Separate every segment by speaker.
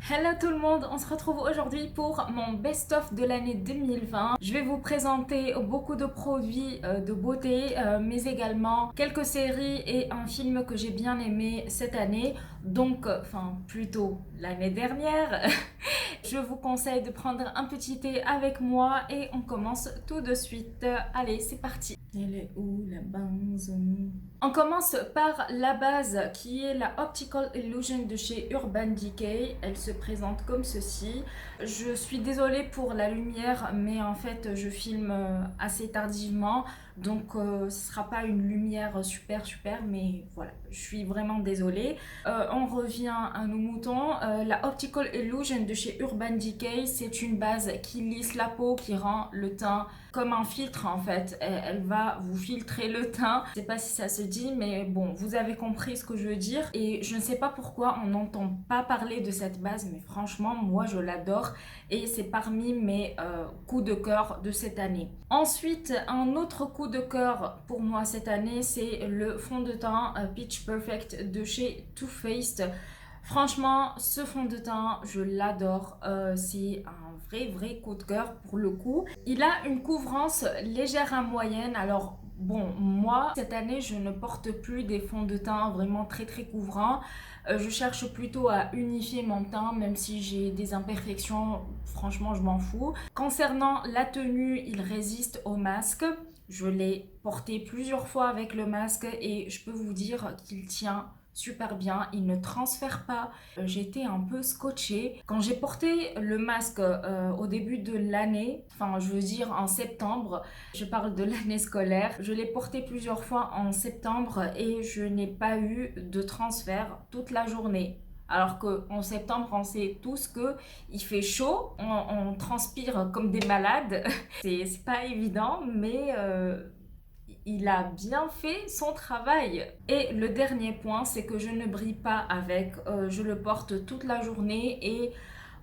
Speaker 1: Hello tout le monde, on se retrouve aujourd'hui pour mon best-of de l'année 2020. Je vais vous présenter beaucoup de produits de beauté, mais également quelques séries et un film que j'ai bien aimé cette année, donc, enfin plutôt l'année dernière. Je vous conseille de prendre un petit thé avec moi et on commence tout de suite. Allez, c'est parti. Elle est où la base? On commence par la base qui est la Optical Illusion de chez Urban Decay. Elle se présente comme ceci. Je suis désolée pour la lumière, mais en fait je filme assez tardivement, donc ce sera pas une lumière super, mais voilà, je suis vraiment désolée. On revient à nos moutons. La Optical Illusion de chez Urban Decay, c'est une base qui lisse la peau, qui rend le teint comme un filtre en fait. Elle va vous filtrer le teint. Je sais pas si ça se dit, mais bon, vous avez compris ce que je veux dire. Et je ne sais pas pourquoi on n'entend pas parler de cette base, mais franchement, moi je l'adore et c'est parmi mes coups de cœur de cette année. Ensuite, un autre coup de cœur pour moi cette année, c'est le fond de teint Pitch Perfect de chez Too Faced. Franchement, ce fond de teint, je l'adore. C'est un vrai coup de cœur pour le coup. Il a une couvrance légère à moyenne. Alors bon, moi, cette année, je ne porte plus des fonds de teint vraiment très couvrants. Je cherche plutôt à unifier mon teint, même si j'ai des imperfections. Franchement, je m'en fous. Concernant la tenue, il résiste au masque. Je l'ai porté plusieurs fois avec le masque et je peux vous dire qu'il tient super bien, il ne transfère pas. J'étais un peu scotchée. Quand j'ai porté le masque au début de l'année, enfin je veux dire en septembre, je parle de l'année scolaire, je l'ai porté plusieurs fois en septembre et je n'ai pas eu de transfert toute la journée. Alors qu'en septembre, on sait tous qu'il fait chaud, on transpire comme des malades. C'est pas évident, mais il a bien fait son travail. Et le dernier point, c'est que je ne brille pas avec. Je le porte toute la journée et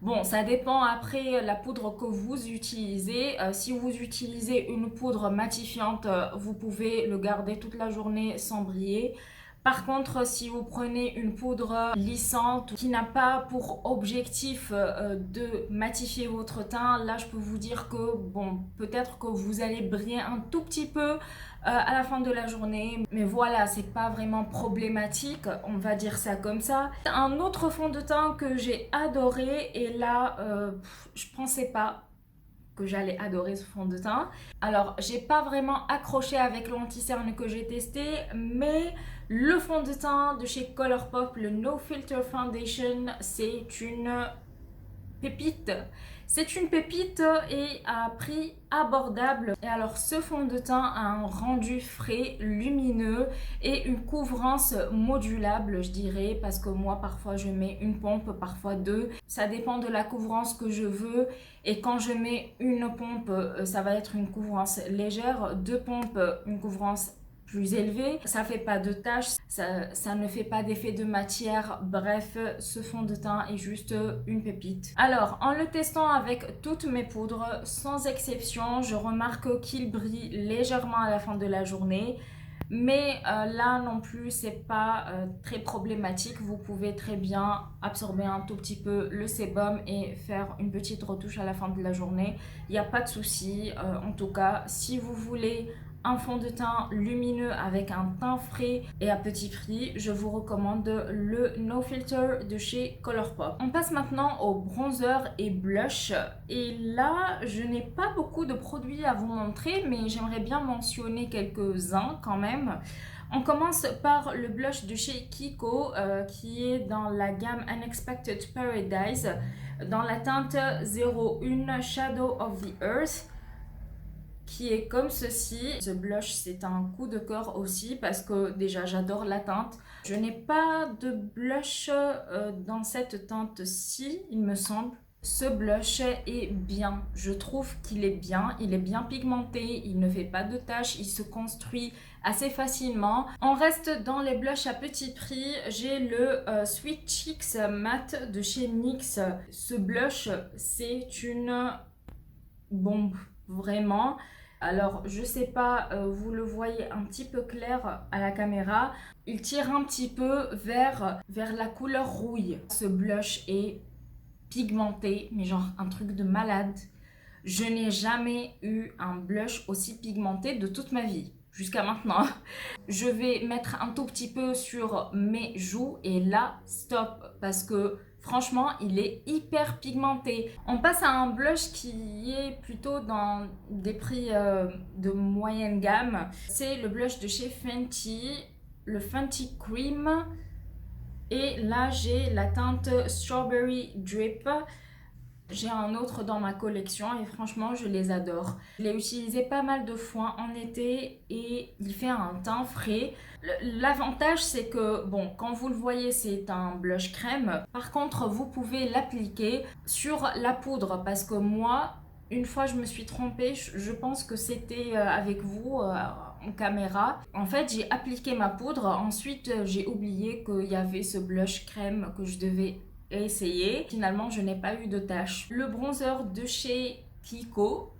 Speaker 1: bon, ça dépend après la poudre que vous utilisez. Si vous utilisez une poudre matifiante, vous pouvez le garder toute la journée sans briller. Par contre, si vous prenez une poudre lissante qui n'a pas pour objectif de matifier votre teint, là je peux vous dire que bon, peut-être que vous allez briller un tout petit peu à la fin de la journée. Mais voilà, c'est pas vraiment problématique, on va dire ça comme ça. Un autre fond de teint que j'ai adoré, et là, je pensais pas que j'allais adorer ce fond de teint. Alors, j'ai pas vraiment accroché avec l'anti-cerne que j'ai testé, mais le fond de teint de chez Colourpop, le No Filter Foundation, c'est une pépite. C'est une pépite et à prix abordable. Et alors ce fond de teint a un rendu frais, lumineux et une couvrance modulable, je dirais, parce que moi parfois je mets une pompe, parfois deux. Ça dépend de la couvrance que je veux. Et quand je mets une pompe, ça va être une couvrance légère. Deux pompes, une couvrance plus élevé, ça fait pas de taches, ça ne fait pas d'effet de matière. Bref, ce fond de teint est juste une pépite. Alors, en le testant avec toutes mes poudres, sans exception, je remarque qu'il brille légèrement à la fin de la journée. Mais là non plus, c'est pas très problématique. Vous pouvez très bien absorber un tout petit peu le sébum et faire une petite retouche à la fin de la journée. Il n'y a pas de souci. En tout cas, si vous voulez un fond de teint lumineux avec un teint frais et à petit prix, je vous recommande le No Filter de chez Colourpop. On passe maintenant au bronzer et blush. Et là, je n'ai pas beaucoup de produits à vous montrer, mais j'aimerais bien mentionner quelques-uns quand même. On commence par le blush de chez Kiko qui est dans la gamme Unexpected Paradise dans la teinte 01 Shadow of the Earth, qui est comme ceci. Ce blush, c'est un coup de cœur aussi parce que déjà j'adore la teinte. Je n'ai pas de blush dans cette teinte-ci, il me semble. Ce blush est bien, je trouve qu'il est bien, il est bien pigmenté, il ne fait pas de taches, il se construit assez facilement. On reste dans les blushs à petit prix, j'ai le Sweet Cheeks Matte de chez NYX. Ce blush, c'est une bombe, vraiment. Alors, je sais pas, vous le voyez un petit peu clair à la caméra. Il tire un petit peu vers la couleur rouille. Ce blush est pigmenté, mais genre un truc de malade. Je n'ai jamais eu un blush aussi pigmenté de toute ma vie, jusqu'à maintenant. Je vais mettre un tout petit peu sur mes joues et là, stop, parce que franchement, il est hyper pigmenté. On passe à un blush qui est plutôt dans des prix de moyenne gamme. C'est le blush de chez Fenty, le Fenty Cream. Et là, j'ai la teinte Strawberry Drip. J'ai un autre dans ma collection et franchement, je les adore. Je l'ai utilisé pas mal de fois en été et il fait un teint frais. L'avantage, c'est que, bon, quand vous le voyez, c'est un blush crème. Par contre, vous pouvez l'appliquer sur la poudre parce que moi, une fois, je me suis trompée. Je pense que c'était avec vous en caméra. En fait, j'ai appliqué ma poudre. Ensuite, j'ai oublié qu'il y avait ce blush crème que je devais essayer. Finalement, je n'ai pas eu de taches. Le bronzer de chez Kiko,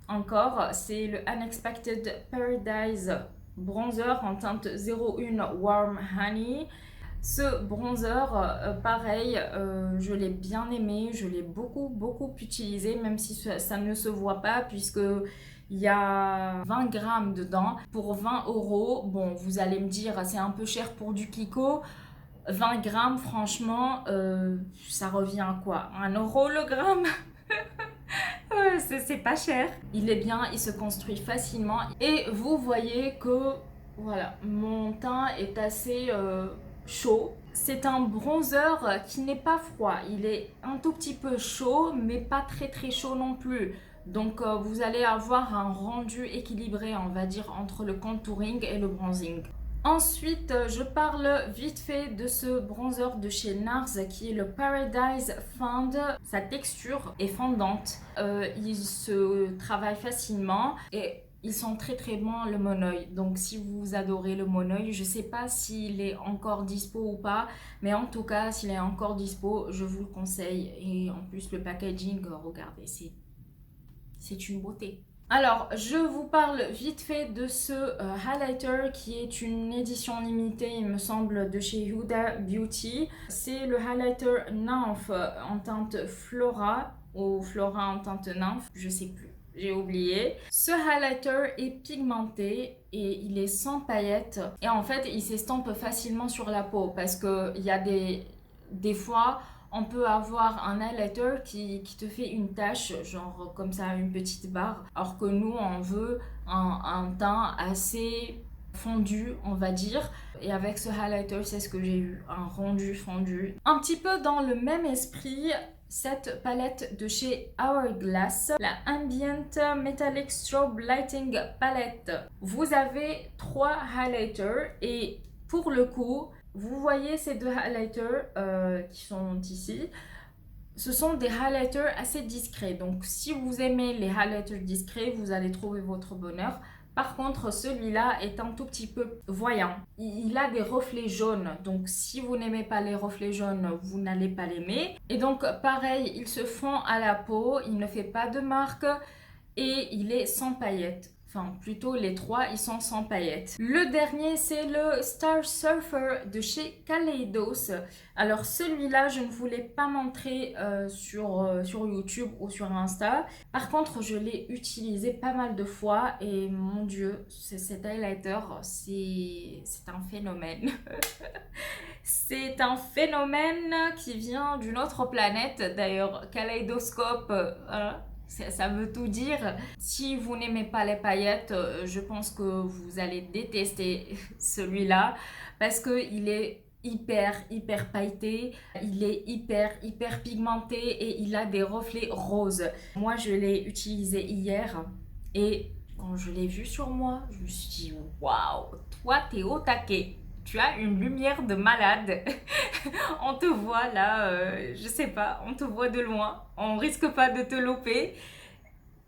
Speaker 1: encore, c'est le Unexpected Paradise Bronzer en teinte 01 Warm Honey. Ce bronzer, pareil, je l'ai bien aimé, je l'ai beaucoup utilisé, même si ça ne se voit pas puisque il y a 20 grammes dedans pour 20 €. Bon, vous allez me dire, c'est un peu cher pour du Kiko. 20 grammes, franchement, ça revient à quoi? 1 € le gramme? C'est pas cher. Il est bien, il se construit facilement. Et vous voyez que, voilà, mon teint est assez chaud. C'est un bronzer qui n'est pas froid. Il est un tout petit peu chaud, mais pas très chaud non plus. Donc, vous allez avoir un rendu équilibré, on va dire, entre le contouring et le bronzing. Ensuite, je parle vite fait de ce bronzer de chez NARS qui est le Paradise Fond. Sa texture est fondante, il se travaille facilement et ils sont très bons le Monoeil. Donc si vous adorez le Monoeil, je sais pas s'il est encore dispo ou pas, mais en tout cas s'il est encore dispo, je vous le conseille. Et en plus le packaging, regardez, c'est une beauté. Alors, je vous parle vite fait de ce highlighter qui est une édition limitée, il me semble, de chez Huda Beauty. C'est le highlighter Nymph en teinte Flora ou Flora en teinte Nymph, je sais plus, j'ai oublié. Ce highlighter est pigmenté et il est sans paillettes. Et en fait, il s'estompe facilement sur la peau parce qu'il y a des fois... on peut avoir un highlighter qui te fait une tache, genre comme ça, une petite barre. Alors que nous, on veut un teint assez fondu, on va dire. Et avec ce highlighter, c'est ce que j'ai eu, un rendu fondu. Un petit peu dans le même esprit, cette palette de chez Hourglass, la Ambient Metallic Strobe Lighting Palette. Vous avez 3 highlighters et pour le coup, vous voyez ces 2 highlighters qui sont ici. Ce sont des highlighters assez discrets. Donc, si vous aimez les highlighters discrets, vous allez trouver votre bonheur. Par contre, celui-là est un tout petit peu voyant. Il a des reflets jaunes. Donc, si vous n'aimez pas les reflets jaunes, vous n'allez pas l'aimer. Et donc, pareil, il se fond à la peau. Il ne fait pas de marque. Et il est sans paillettes. Enfin, plutôt les 3, ils sont sans paillettes. Le dernier, c'est le Star Surfer de chez Kaleidos. Alors, celui-là, je ne vous l'ai pas montré sur YouTube ou sur Insta. Par contre, je l'ai utilisé pas mal de fois. Et mon Dieu, cet highlighter, c'est un phénomène. C'est un phénomène qui vient d'une autre planète. D'ailleurs, Kaleidoscope... ça veut tout dire. Si vous n'aimez pas les paillettes, je pense que vous allez détester celui-là parce qu'il est hyper pailleté, il est hyper pigmenté et il a des reflets roses. Moi, je l'ai utilisé hier et quand je l'ai vu sur moi, je me suis dit waouh, toi t'es au taquet. Tu as une lumière de malade. On te voit là, je sais pas, on te voit de loin. On risque pas de te louper.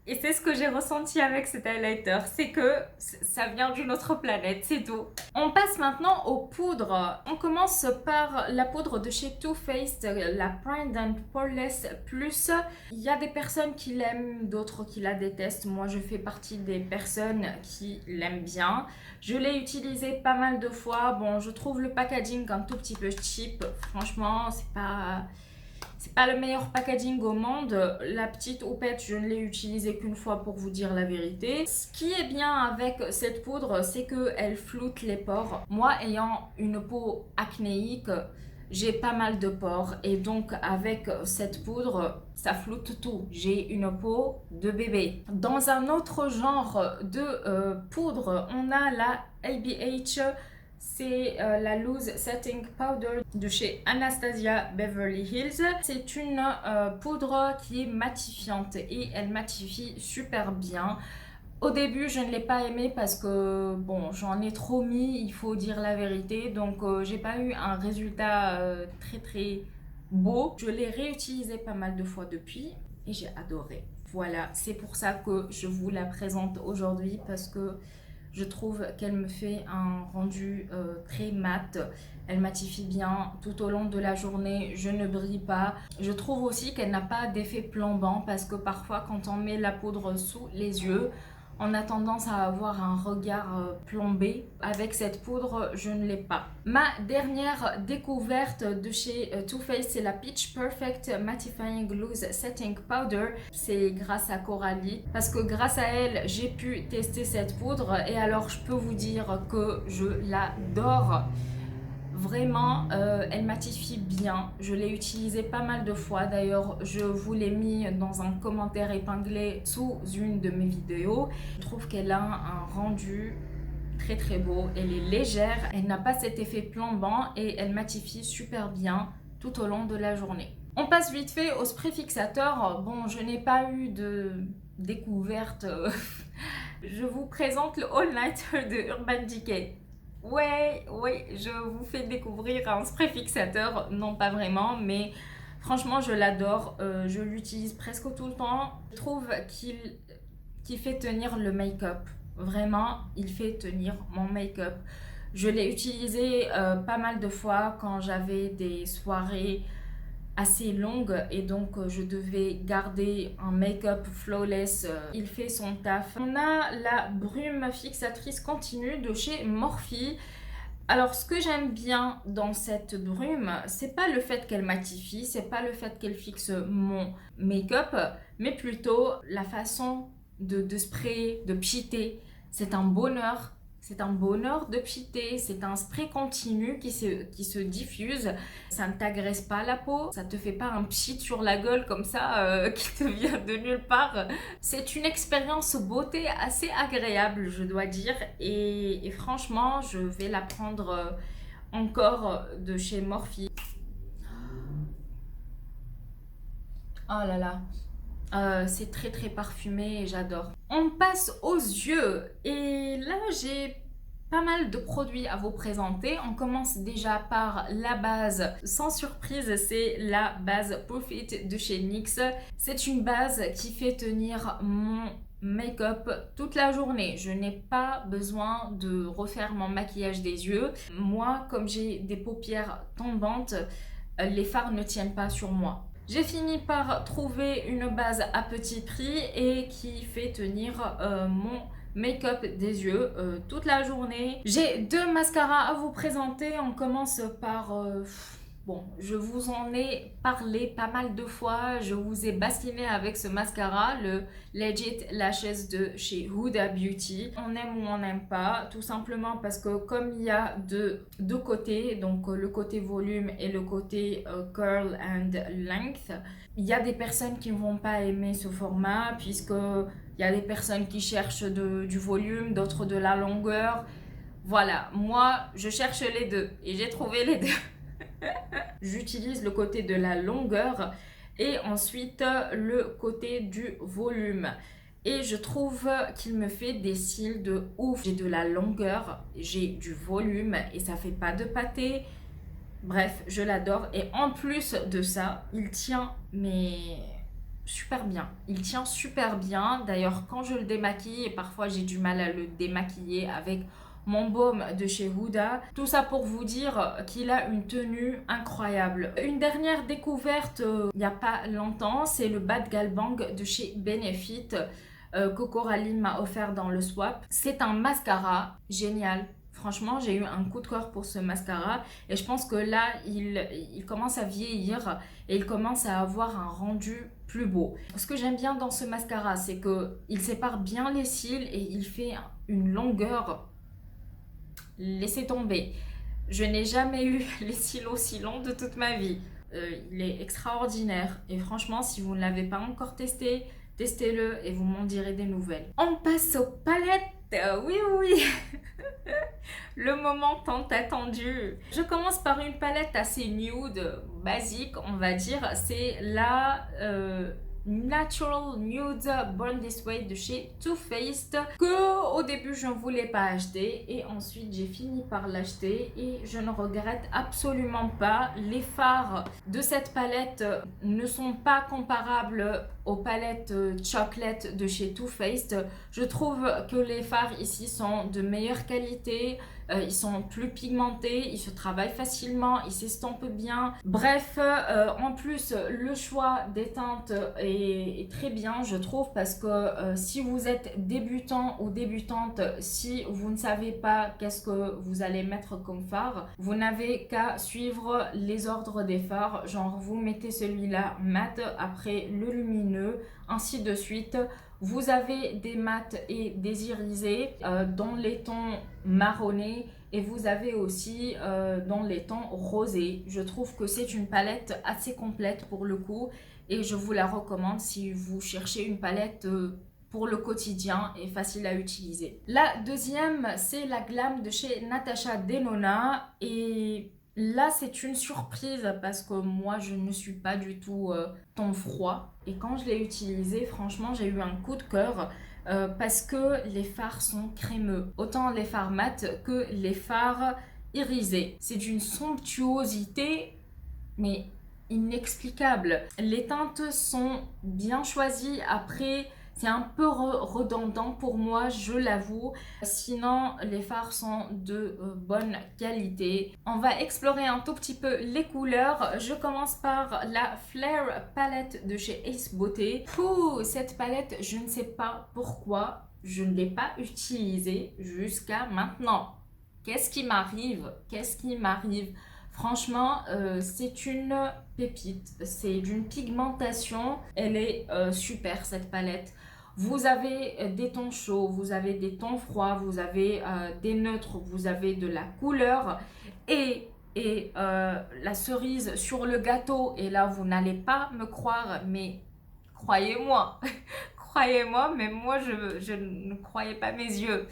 Speaker 1: Et c'est ce que j'ai ressenti avec cet highlighter. C'est que ça vient d'une autre planète, c'est tout. On passe maintenant aux poudres. On commence par la poudre de chez Too Faced, la Pride and Poreless Plus. Il y a des personnes qui l'aiment, d'autres qui la détestent. Moi, je fais partie des personnes qui l'aiment bien. Je l'ai utilisé pas mal de fois. Bon, je trouve le packaging un tout petit peu cheap. Franchement, C'est pas le meilleur packaging au monde. La petite houppette, je ne l'ai utilisée qu'une fois pour vous dire la vérité. Ce qui est bien avec cette poudre, c'est qu'elle floute les pores. Moi, ayant une peau acnéique, j'ai pas mal de pores et donc avec cette poudre, ça floute tout. J'ai une peau de bébé. Dans un autre genre de poudre, on a la ABH. C'est la Loose Setting Powder de chez Anastasia Beverly Hills. C'est une poudre qui est matifiante et elle matifie super bien. Au début, je ne l'ai pas aimée parce que bon, j'en ai trop mis, il faut dire la vérité. Donc, j'ai pas eu un résultat très beau. Je l'ai réutilisée pas mal de fois depuis et j'ai adoré. Voilà, c'est pour ça que je vous la présente aujourd'hui parce que je trouve qu'elle me fait un rendu très mat. Elle matifie bien tout au long de la journée, je ne brille pas. Je trouve aussi qu'elle n'a pas d'effet plombant parce que parfois quand on met la poudre sous les yeux, on a tendance à avoir un regard plombé. Avec cette poudre, je ne l'ai pas. Ma dernière découverte de chez Too Faced, c'est la Peach Perfect Mattifying Loose Setting Powder. C'est grâce à Coralie. Parce que grâce à elle, j'ai pu tester cette poudre. Et alors, je peux vous dire que je l'adore. Vraiment, elle matifie bien. Je l'ai utilisée pas mal de fois. D'ailleurs, je vous l'ai mis dans un commentaire épinglé sous une de mes vidéos. Je trouve qu'elle a un rendu très beau. Elle est légère, elle n'a pas cet effet plombant et elle matifie super bien tout au long de la journée. On passe vite fait au spray fixateur. Bon, je n'ai pas eu de découverte. Je vous présente le All Nighter de Urban Decay. Ouais, je vous fais découvrir un spray fixateur, non pas vraiment, mais franchement je l'adore, je l'utilise presque tout le temps. Je trouve qu'il fait tenir le make-up, vraiment il fait tenir mon make-up. Je l'ai utilisé pas mal de fois quand j'avais des soirées assez longue et donc je devais garder un make-up flawless. Il fait son taf. On a la brume fixatrice continue de chez Morphe. Alors ce que j'aime bien dans cette brume, c'est pas le fait qu'elle matifie, c'est pas le fait qu'elle fixe mon make-up, mais plutôt la façon de sprayer, de pchiter. C'est un bonheur. C'est un bonheur de pchiter, c'est un spray continu qui se diffuse. Ça ne t'agresse pas la peau, ça te fait pas un pchit sur la gueule comme ça qui te vient de nulle part. C'est une expérience beauté assez agréable, je dois dire. Et franchement, je vais la prendre encore de chez Morphe. Oh là là. C'est très parfumé et j'adore. On passe aux yeux et là j'ai pas mal de produits à vous présenter. On commence déjà par la base. Sans surprise, c'est la base Proof It de chez NYX. C'est une base qui fait tenir mon make-up toute la journée. Je n'ai pas besoin de refaire mon maquillage des yeux. Moi, comme j'ai des paupières tombantes, les fards ne tiennent pas sur moi. J'ai fini par trouver une base à petit prix et qui fait tenir mon make-up des yeux toute la journée. J'ai deux mascaras à vous présenter. On commence par... bon, je vous en ai parlé pas mal de fois. Je vous ai bassiné avec ce mascara, le Legit Lashes de chez Huda Beauty. On aime ou on n'aime pas, tout simplement parce que comme il y a deux côtés, donc le côté volume et le côté curl and length, il y a des personnes qui ne vont pas aimer ce format puisque il y a des personnes qui cherchent du volume, d'autres de la longueur. Voilà, moi je cherche les deux et j'ai trouvé les deux. J'utilise le côté de la longueur et ensuite le côté du volume. Et je trouve qu'il me fait des cils de ouf. J'ai de la longueur, j'ai du volume et ça fait pas de pâté. Bref, je l'adore. Et en plus de ça, il tient mais super bien. Il tient super bien. D'ailleurs, quand je le démaquille, et parfois j'ai du mal à le démaquiller avec mon baume de chez Huda. Tout ça pour vous dire qu'il a une tenue incroyable. Une dernière découverte il n'y a pas longtemps, c'est le Bad Gal Bang de chez Benefit que Coraline m'a offert dans le swap. C'est un mascara génial. Franchement, j'ai eu un coup de cœur pour ce mascara et je pense que là, il commence à vieillir et il commence à avoir un rendu plus beau. Ce que j'aime bien dans ce mascara, c'est que il sépare bien les cils et il fait une longueur. Laissez tomber. Je n'ai jamais eu les cils aussi longs de toute ma vie. Il est extraordinaire et franchement, si vous ne l'avez pas encore testé, testez-le et vous m'en direz des nouvelles. On passe aux palettes. Oui, oui. Le moment tant attendu. Je commence par une palette assez nude, basique, on va dire. C'est la Natural Nude Born This Way de chez Too Faced, que au début je ne voulais pas acheter et ensuite j'ai fini par l'acheter et je ne regrette absolument pas. Les fards de cette palette ne sont pas comparables aux palettes chocolate de chez Too Faced. Je trouve que les fards ici sont de meilleure qualité. Ils sont plus pigmentés, ils se travaillent facilement, ils s'estompent bien. Bref, en plus, le choix des teintes est très bien, je trouve, parce que si vous êtes débutant ou débutante, si vous ne savez pas qu'est-ce que vous allez mettre comme fard, vous n'avez qu'à suivre les ordres des fards. Genre, vous mettez celui-là mat, après le lumineux, ainsi de suite. Vous avez des mats et des irisés dans les tons marronnés et vous avez aussi dans les tons rosés. Je trouve que c'est une palette assez complète pour le coup et je vous la recommande si vous cherchez une palette pour le quotidien et facile à utiliser. La deuxième, c'est la Glam de chez Natasha Denona et là, c'est une surprise parce que moi, je ne suis pas du tout ton froid. Et quand je l'ai utilisé, franchement, j'ai eu un coup de cœur parce que les fards sont crémeux. Autant les fards mat que les fards irisés. C'est d'une somptuosité, mais inexplicable. Les teintes sont bien choisies. Après, c'est un peu redondant pour moi, je l'avoue. Sinon, les fards sont de bonne qualité. On va explorer un tout petit peu les couleurs. Je commence par la Flare palette de chez Ace Beauté. Cette palette, je ne sais pas pourquoi je ne l'ai pas utilisée jusqu'à maintenant. Qu'est-ce qui m'arrive? Qu'est-ce qui m'arrive? Franchement, c'est une pépite, c'est d'une pigmentation, elle est super cette palette. Vous avez des tons chauds, vous avez des tons froids, vous avez des neutres, vous avez de la couleur et la cerise sur le gâteau. Et là, vous n'allez pas me croire, mais croyez-moi, croyez-moi, mais moi, je ne croyais pas mes yeux.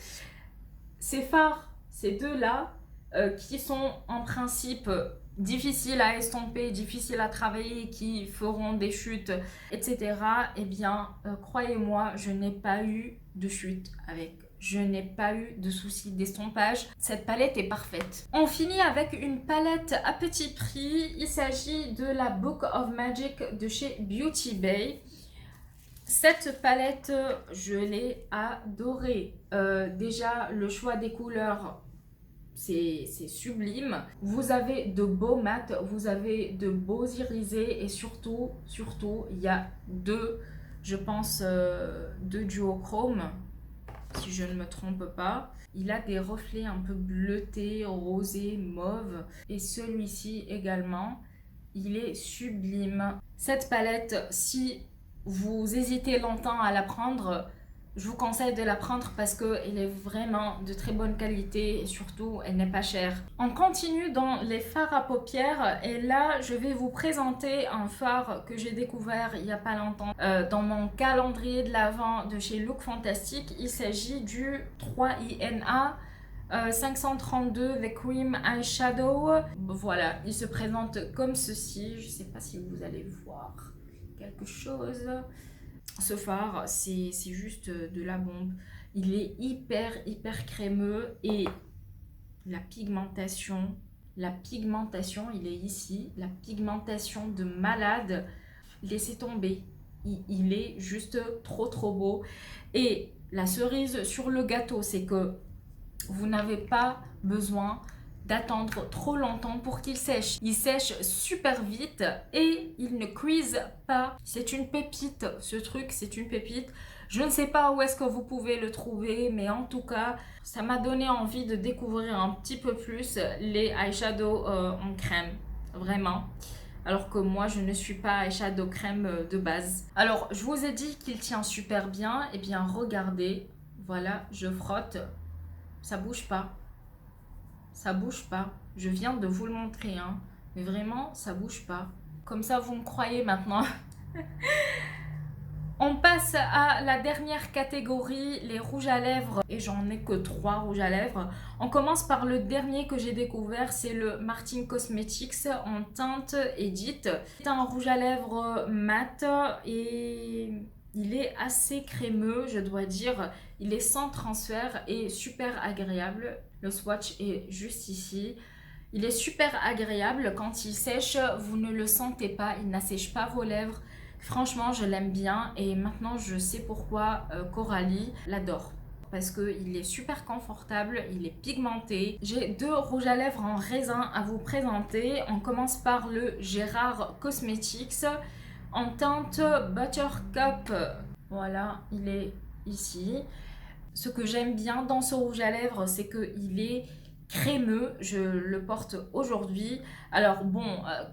Speaker 1: Ces fards, ces deux-là, qui sont en principe difficiles à estomper, difficiles à travailler, qui feront des chutes, etc. Eh bien, croyez-moi, je n'ai pas eu de chute avec. Je n'ai pas eu de soucis d'estompage. Cette palette est parfaite. On finit avec une palette à petit prix. Il s'agit de la Book of Magic de chez Beauty Bay. Cette palette, je l'ai adorée. Déjà, le choix des couleurs, c'est sublime. Vous avez de beaux mats, vous avez de beaux irisés et surtout, il y a deux, je pense, deux duochromes, si je ne me trompe pas. Il a des reflets un peu bleutés, rosés, mauves et celui-ci également. Il est sublime. Cette palette, si vous hésitez longtemps à la prendre, je vous conseille de la prendre parce qu'elle est vraiment de très bonne qualité et surtout elle n'est pas chère. On continue dans les fards à paupières et là je vais vous présenter un fard que j'ai découvert il n'y a pas longtemps dans mon calendrier de l'Avent de chez Look Fantastic. Il s'agit du 3INA 532 The Cream Eyeshadow. Voilà, il se présente comme ceci. Je ne sais pas si vous allez voir quelque chose. Ce fard, c'est juste de la bombe. Il est hyper crémeux et la pigmentation, il est ici. La pigmentation de malade. Laissez tomber. Il est juste trop beau. Et la cerise sur le gâteau, c'est que vous n'avez pas besoin d'attendre trop longtemps pour qu'il sèche. Il sèche super vite et il ne cuise pas. C'est une pépite, ce truc, c'est une pépite. Je ne sais pas où est-ce que vous pouvez le trouver, mais en tout cas, ça m'a donné envie de découvrir un petit peu plus les eyeshadows en crème, vraiment. Alors que moi, je ne suis pas eyeshadow crème de base. Alors, je vous ai dit qu'il tient super bien. Eh bien, regardez, voilà, je frotte, ça bouge pas. Ça bouge pas. Je viens de vous le montrer, hein. Mais vraiment, ça bouge pas. Comme ça, vous me croyez maintenant. On passe à la dernière catégorie, les rouges à lèvres. Et j'en ai que 3 rouges à lèvres. On commence par le dernier que j'ai découvert, c'est le Martin Cosmetics en teinte Edit. C'est un rouge à lèvres mat et il est assez crémeux, je dois dire. Il est sans transfert et super agréable. Le swatch est juste ici. Il est super agréable. Quand il sèche, vous ne le sentez pas. Il n'assèche pas vos lèvres. Franchement, je l'aime bien. Et maintenant, je sais pourquoi Coralie l'adore. Parce qu'il est super confortable, il est pigmenté. J'ai 2 rouges à lèvres en raisin à vous présenter. On commence par le Gérard Cosmetics en teinte Buttercup. Voilà, il est ici. Ce que j'aime bien dans ce rouge à lèvres, c'est qu'il est crémeux. Je le porte aujourd'hui. Alors bon,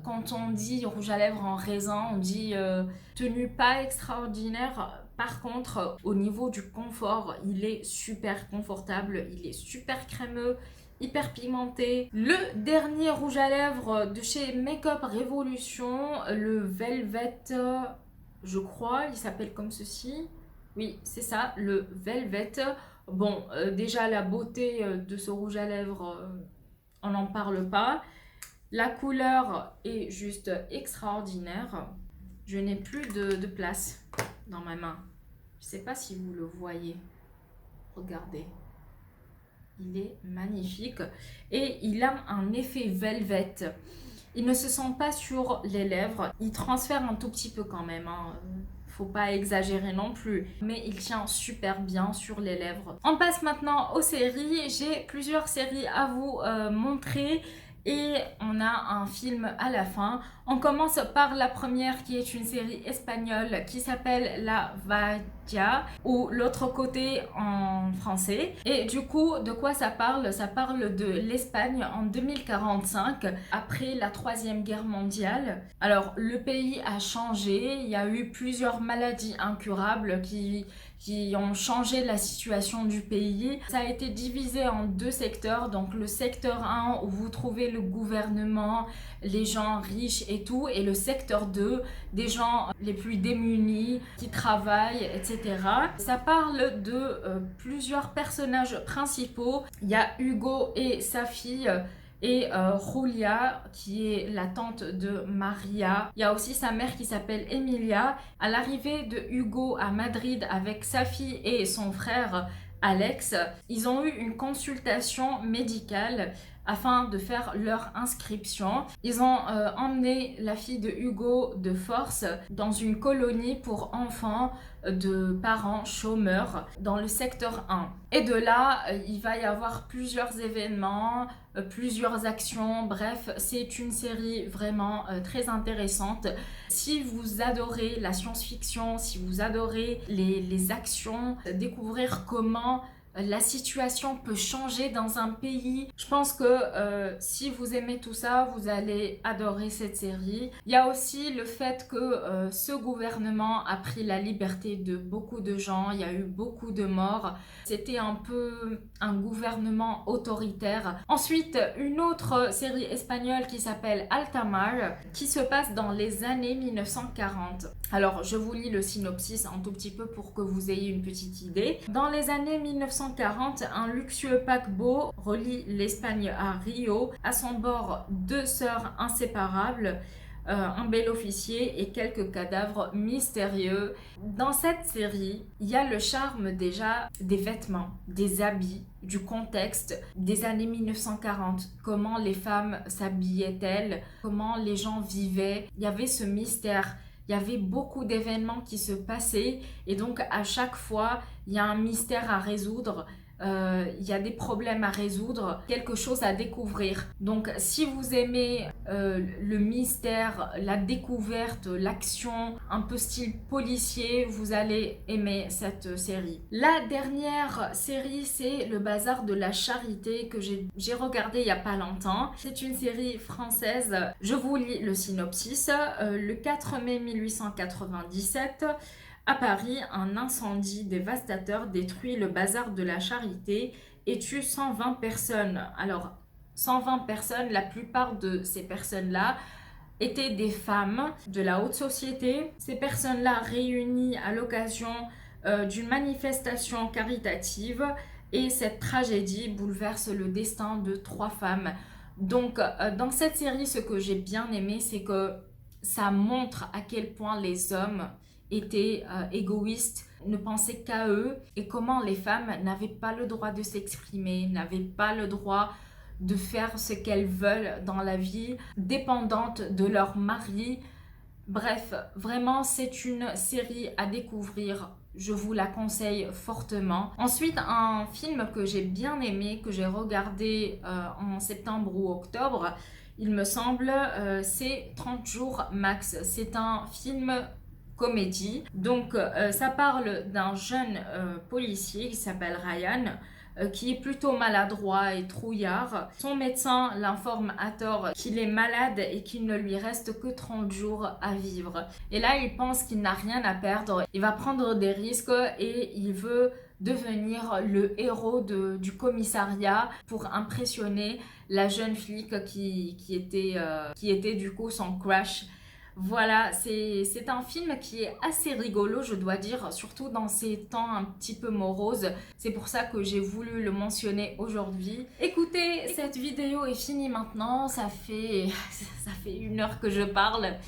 Speaker 1: quand on dit rouge à lèvres en raisin, on dit tenue pas extraordinaire. Par contre, au niveau du confort, il est super confortable, il est super crémeux, hyper pigmenté. Le dernier rouge à lèvres de chez Makeup Revolution, le Velvet, je crois, il s'appelle comme ceci. Oui, c'est ça, le Velvet. Bon, déjà la beauté de ce rouge à lèvres, on n'en parle pas. La couleur est juste extraordinaire. Je n'ai plus de place dans ma main. Je ne sais pas si vous le voyez. Regardez. Il est magnifique. Et il a un effet velvet. Il ne se sent pas sur les lèvres. Il transfère un tout petit peu quand même, hein. Faut pas exagérer non plus, mais il tient super bien sur les lèvres. On passe maintenant aux séries. J'ai plusieurs séries à vous montrer et on a un film à la fin. On commence par la première qui est une série espagnole qui s'appelle La Vadia ou L'autre côté en français. Et du coup, de quoi ça parle? Ça parle de l'Espagne en 2045, après la Troisième Guerre mondiale. Alors, le pays a changé. Il y a eu plusieurs maladies incurables qui ont changé la situation du pays. Ça a été divisé en 2 secteurs. Donc, le secteur 1 où vous trouvez le gouvernement, les gens riches et tout, et le secteur 2, des gens les plus démunis qui travaillent, etc. Ça parle de plusieurs personnages principaux. Il y a Hugo et sa fille et Julia qui est la tante de Maria. Il y a aussi sa mère qui s'appelle Emilia. À l'arrivée de Hugo à Madrid avec sa fille et son frère Alex, ils ont eu une consultation médicale afin de faire leur inscription. Ils ont emmené la fille de Hugo de force dans une colonie pour enfants de parents chômeurs dans le secteur 1. Et de là, il va y avoir plusieurs événements, plusieurs actions. Bref, c'est une série vraiment très intéressante. Si vous adorez la science-fiction, si vous adorez les actions, découvrir comment la situation peut changer dans un pays. Je pense que si vous aimez tout ça, vous allez adorer cette série. Il y a aussi le fait que ce gouvernement a pris la liberté de beaucoup de gens. Il y a eu beaucoup de morts. C'était un peu un gouvernement autoritaire. Ensuite, une autre série espagnole qui s'appelle Altamar, qui se passe dans les années 1940. Alors, je vous lis le synopsis un tout petit peu pour que vous ayez une petite idée. Dans les années 1940, un luxueux paquebot relie l'Espagne à Rio. À son bord, 2 sœurs inséparables, un bel officier et quelques cadavres mystérieux. Dans cette série, il y a le charme déjà des vêtements, des habits, du contexte des années 1940. Comment les femmes s'habillaient-elles, comment les gens vivaient. Il y avait ce mystère. Il y avait beaucoup d'événements qui se passaient et donc à chaque fois, il y a un mystère à résoudre. il y a des problèmes à résoudre, quelque chose à découvrir. Donc si vous aimez le mystère, la découverte, l'action, un peu style policier, vous allez aimer cette série. La dernière série, c'est Le Bazar de la Charité que j'ai regardé il n'y a pas longtemps. C'est une série française. Je vous lis le synopsis. Le 4 mai 1897, à Paris, un incendie dévastateur détruit le bazar de la Charité et tue 120 personnes. Alors, 120 personnes, la plupart de ces personnes-là étaient des femmes de la haute société. Ces personnes-là réunies à l'occasion d'une manifestation caritative, et cette tragédie bouleverse le destin de 3 femmes. Donc, dans cette série, ce que j'ai bien aimé, c'est que ça montre à quel point les hommes étaient égoïstes, ne pensaient qu'à eux, et comment les femmes n'avaient pas le droit de s'exprimer, n'avaient pas le droit de faire ce qu'elles veulent dans la vie, dépendantes de leur mari. Bref, vraiment, c'est une série à découvrir. Je vous la conseille fortement. Ensuite, un film que j'ai bien aimé, que j'ai regardé en septembre ou octobre, il me semble, c'est 30 jours max. C'est un film comédie. Donc, ça parle d'un jeune policier qui s'appelle Ryan, qui est plutôt maladroit et trouillard. Son médecin l'informe à tort qu'il est malade et qu'il ne lui reste que 30 jours à vivre. Et là, il pense qu'il n'a rien à perdre. Il va prendre des risques et il veut devenir le héros du commissariat pour impressionner la jeune flic qui était du coup son crush. Voilà, c'est un film qui est assez rigolo, je dois dire, surtout dans ces temps un petit peu moroses. C'est pour ça que j'ai voulu le mentionner aujourd'hui. Écoutez, cette vidéo est finie maintenant. Ça fait 1 heure que je parle.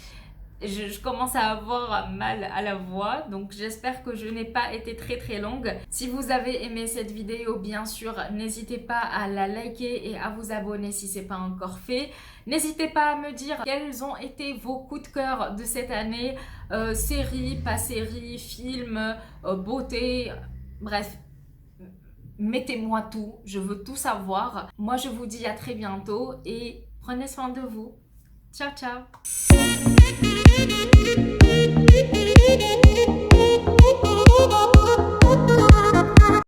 Speaker 1: Je commence à avoir mal à la voix, donc j'espère que je n'ai pas été très longue. Si vous avez aimé cette vidéo, bien sûr, n'hésitez pas à la liker et à vous abonner si ce n'est pas encore fait. N'hésitez pas à me dire quels ont été vos coups de cœur de cette année, séries, pas séries, films, beauté, bref. Mettez-moi tout, je veux tout savoir. Moi, je vous dis à très bientôt et prenez soin de vous. Ciao, ciao!